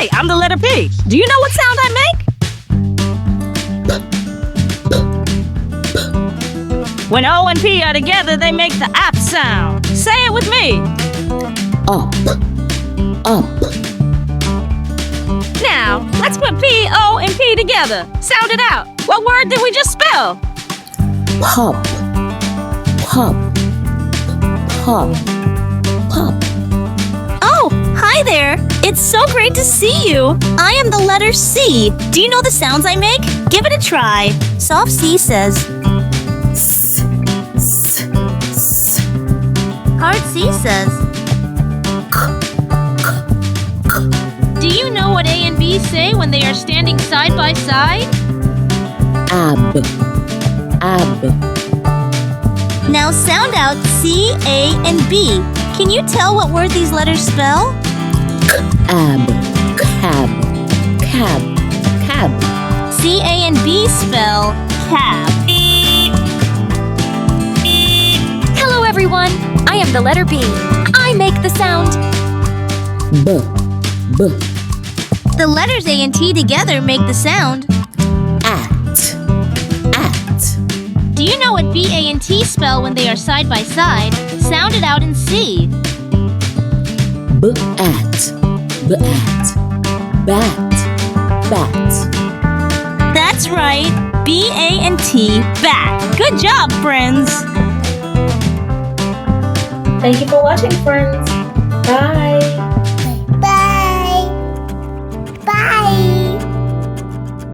Hey, I'm the letter P. Do you know what sound I make? When O and P are together, they make the app sound. Say it with me. Up, up. Now, let's put P, O, and P together. Sound it out. What word did we just spell? Pop, pop, pop, pop. Oh, hi there. It's so great to see you. I am the letter C. Do you know the sounds I make? Give it a try. Soft C says S, S, S. Hard C says K, K, K. Do you know what A and B say when they are standing side by side? Ab, ab. Now sound out C, A, and B. Can you tell what word these letters spell? Ab, cab, cab, cab. C, A, and B spell cab. Hello, everyone. I am the letter B. I make the sound B, B. The letters A and T together make the sound. At, at. Do you know what B, A, and T spell when they are side by side? Sound it out and see. B at, b at. Bat, bat. That's right. B, A, and T, bat. Good job, friends. Thank you for watching, friends. Bye.